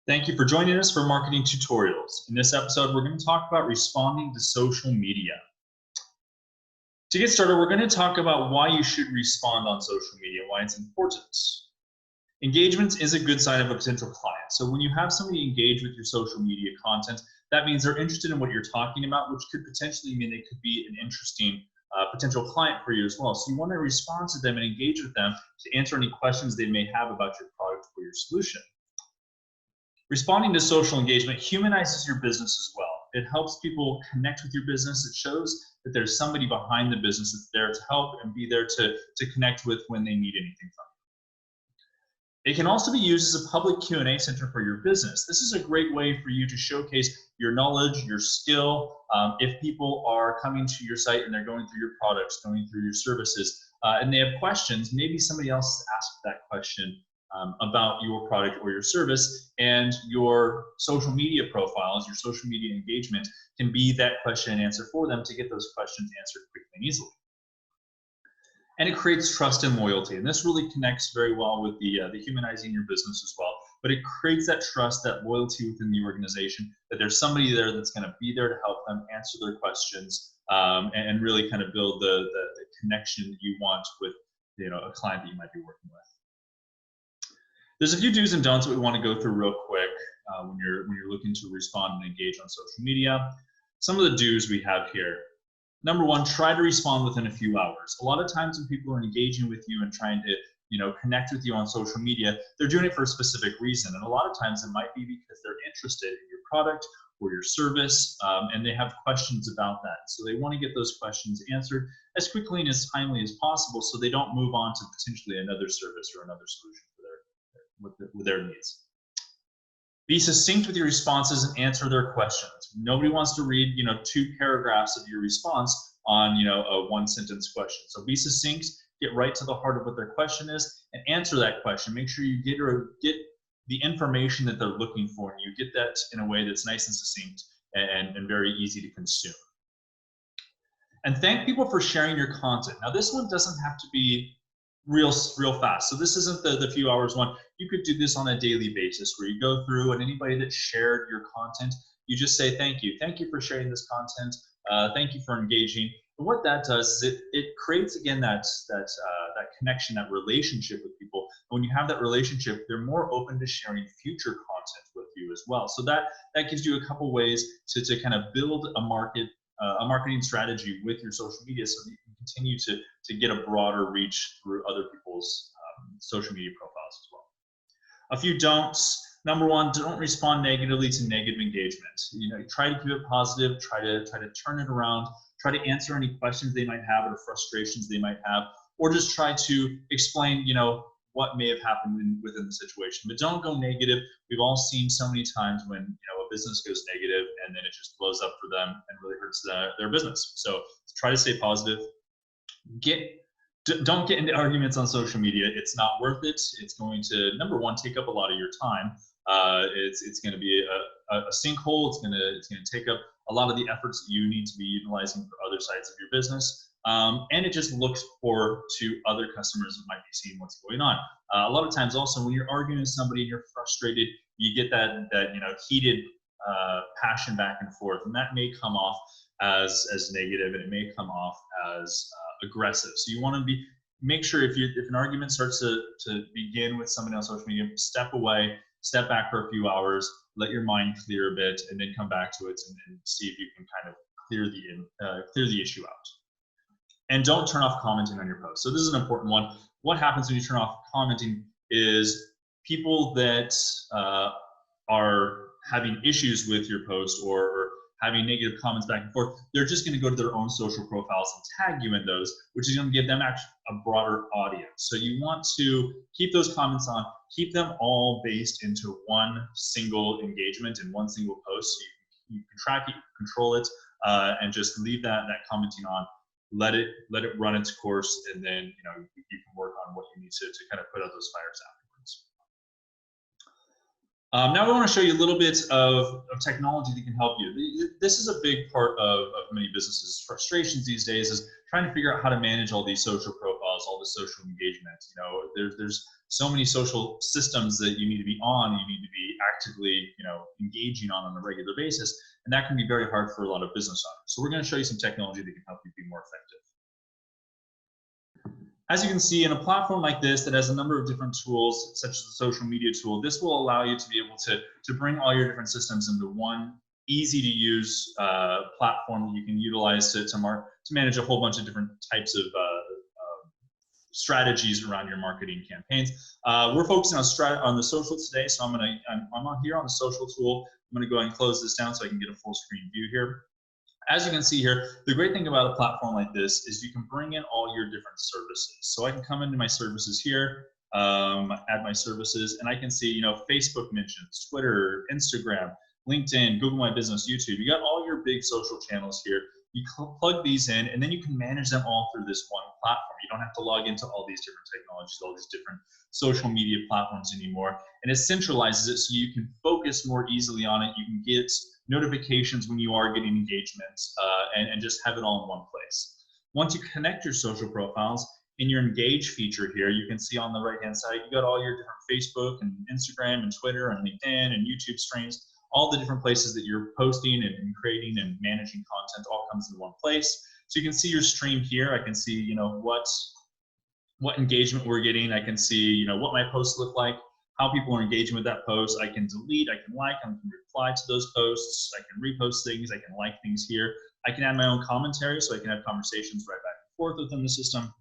Thank you for joining us for Marketing Tutorials. In this episode, we're going to talk about responding to social media. To get started, we're going to talk about why you should respond on social media, why it's important. Engagement is a good sign of a potential client. So when you have somebody engage with your social media content, that means they're interested in what you're talking about, which could potentially mean they could be an interesting potential client for you as well. So you want to respond to them and engage with them to answer any questions they may have about your product or your solution. Responding to social engagement humanizes your business as well. It helps people connect with your business. It shows that there's somebody behind the business that's there to help and be there to connect with when they need anything from you. It can also be used as a public Q&A center for your business. This is a great way for you to showcase your knowledge, your skill. If people are coming to your site and they're going through your products, going through your services, and they have questions, maybe somebody else has asked that question about your product or your service, and your social media profiles, your social media engagement can be that question and answer for them to get those questions answered quickly and easily. And it creates trust and loyalty, and this really connects very well with the humanizing your business as well. But it creates that trust, that loyalty within the organization, that there's somebody there that's going to be there to help them answer their questions, and really kind of build the connection that you want with a client that you might be working with. There's a few do's and don'ts that we want to go through real quick when you're looking to respond and engage on social media. Some of the do's we have here. Number one, try to respond within a few hours. A lot of times when people are engaging with you and trying to connect with you on social media, they're doing it for a specific reason. And a lot of times it might be because they're interested in your product or your service, and they have questions about that. So they want to get those questions answered as quickly and as timely as possible so they don't move on to potentially another service or another solution with their needs. Be succinct with your responses and answer their questions. Nobody wants to read 2 paragraphs of your response on a 1-sentence question. So be succinct, get right to the heart of what their question is, and answer that question. Make sure you get the information that they're looking for, and you get that in a way that's nice and succinct and very easy to consume. And thank people for sharing your content. Now this one doesn't have to be real fast. So this isn't the few hours one. You could do this on a daily basis where you go through and anybody that shared your content, you just say thank you. Thank you for sharing this content. Thank you for engaging. And what that does is it creates again that connection, that relationship with people. And when you have that relationship, they're more open to sharing future content with you as well. So that gives you a couple ways to kind of build a marketing strategy with your social media so that you can continue to get a broader reach through other people's social media profiles as well. A few don'ts. Number one, don't respond negatively to negative engagement. Try to keep it positive, try to turn it around, try to answer any questions they might have or frustrations they might have, or just try to explain, what may have happened within the situation. But don't go negative. We've all seen so many times when a business goes negative and then it just blows up for them and really hurts their business. So try to stay positive. Don't get into arguments on social media. It's not worth it. It's going to, number one, take up a lot of your time. It's going to be a sinkhole. It's going to take up a lot of the efforts that you need to be utilizing for other sides of your business. And it just looks forward to other customers that might be seeing what's going on. A lot of times also when you're arguing with somebody and you're frustrated, you get that heated passion back and forth, and that may come off as negative, and it may come off as aggressive. So you want to make sure if an argument starts to begin with somebody on social media, step away, step back for a few hours, let your mind clear a bit, and then come back to it and see if you can kind of clear the issue out. And don't turn off commenting on your post. So this is an important one. What happens when you turn off commenting is people that are having issues with your post or having negative comments back and forth, they're just going to go to their own social profiles and tag you in those, which is going to give them actually a broader audience. So you want to keep those comments on, keep them all based into one single engagement in one single post. So you can track it, control it, and just leave that commenting on. Let it run its course, and then you can work on what you need to kind of put out those fires afterwards. Now we want to show you a little bit of technology that can help you. This is a big part of many businesses' frustrations these days, is trying to figure out how to manage all these social profiles, all the social engagement. There's so many social systems that you need to be on, you need to be actively, engaging on a regular basis. And that can be very hard for a lot of business owners. So we're going to show you some technology that can help you be more effective. As you can see, in a platform like this that has a number of different tools, such as the social media tool, this will allow you to be able to bring all your different systems into one easy to use platform that you can utilize to manage a whole bunch of different types of strategies around your marketing campaigns. We're focusing on the social today, so I'm on here on the social tool. I'm going to go ahead and close this down so I can get a full screen view here. As you can see here, the great thing about a platform like this is you can bring in all your different services. So I can come into my services here, add my services, and I can see, Facebook mentions, Twitter, Instagram, LinkedIn, Google My Business, YouTube. You got all your big social channels here. You plug these in, and then you can manage them all through this one platform. You don't have to log into all these different technologies, all these different social media platforms anymore. And it centralizes it so you can focus more easily on it. You can get notifications when you are getting engagements, and just have it all in one place. Once you connect your social profiles, in your engage feature here, you can see on the right hand side, you got all your different Facebook and Instagram and Twitter and LinkedIn and YouTube streams. All the different places that you're posting and creating and managing content all comes in one place. So you can see your stream here. I can see, what engagement we're getting. I can see, what my posts look like, how people are engaging with that post. I can delete, I can like, I can reply to those posts. I can repost things. I can like things here. I can add my own commentary, so I can have conversations right back and forth within the system.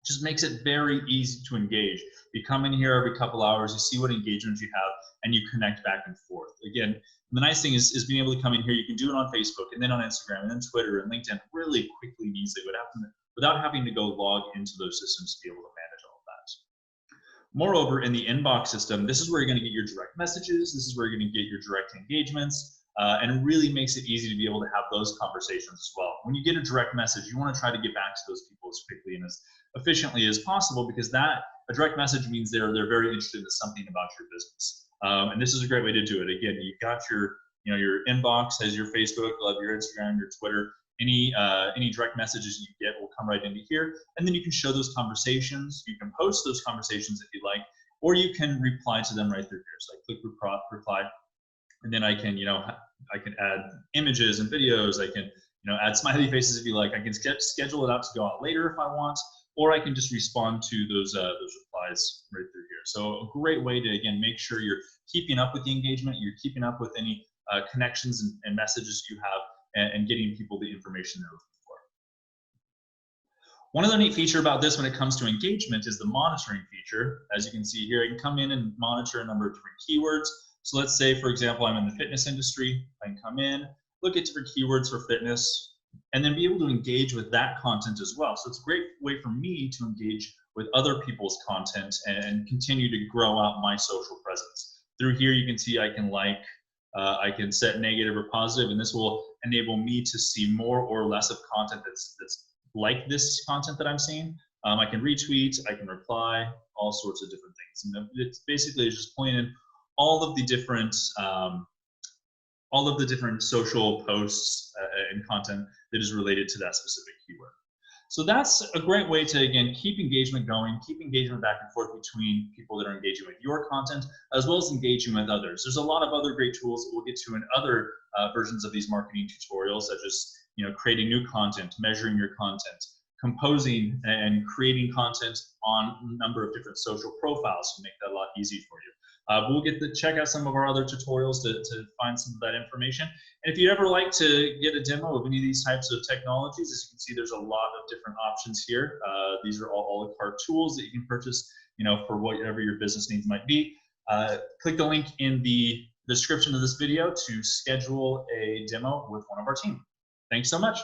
Just makes it very easy to engage. You come in here every couple hours, you see what engagement you have, and you connect back and forth. Again, the nice thing is being able to come in here. You can do it on Facebook, and then on Instagram, and then Twitter, and LinkedIn really quickly and easily without having to go log into those systems to be able to manage all of that. Moreover, in the inbox system, this is where you're going to get your direct messages. This is where you're going to get your direct engagements. And it really makes it easy to be able to have those conversations as well. When you get a direct message, you want to try to get back to those people as quickly and as efficiently as possible, because a direct message means they're very interested in something about your business. And this is a great way to do it. Again, you've got your inbox has your Facebook, you'll have your Instagram, your Twitter. Any direct messages you get will come right into here, and then you can show those conversations. You can post those conversations if you like, or you can reply to them right through here. So I click reply, and then I can add images and videos. I can add smiley faces if you like. I can schedule it out to go out later if I want, or I can just respond to those replies right through here. So a great way to, again, make sure you're keeping up with the engagement, you're keeping up with any connections and messages you have, and getting people the information they're looking for. One other neat feature about this when it comes to engagement is the monitoring feature. As you can see here, I can come in and monitor a number of different keywords. So let's say, for example, I'm in the fitness industry. I can come in, look at different keywords for fitness, and then be able to engage with that content as well. So it's a great way for me to engage with other people's content and continue to grow out my social presence. Through here, you can see I can I can set negative or positive, and this will enable me to see more or less of content that's like this content that I'm seeing. I can retweet, I can reply, all sorts of different things. And it's basically just pulling in all of the different social posts and content that is related to that specific keyword. So that's a great way to, again, keep engagement going, keep engagement back and forth between people that are engaging with your content, as well as engaging with others. There's a lot of other great tools that we'll get to in other versions of these marketing tutorials, such as creating new content, measuring your content, composing and creating content on a number of different social profiles to make that a lot easier for you. We'll get to check out some of our other tutorials to find some of that information. And if you'd ever like to get a demo of any of these types of technologies, as you can see, there's a lot of different options here. These are all a la carte tools that you can purchase, for whatever your business needs might be. Click the link in the description of this video to schedule a demo with one of our team. Thanks so much.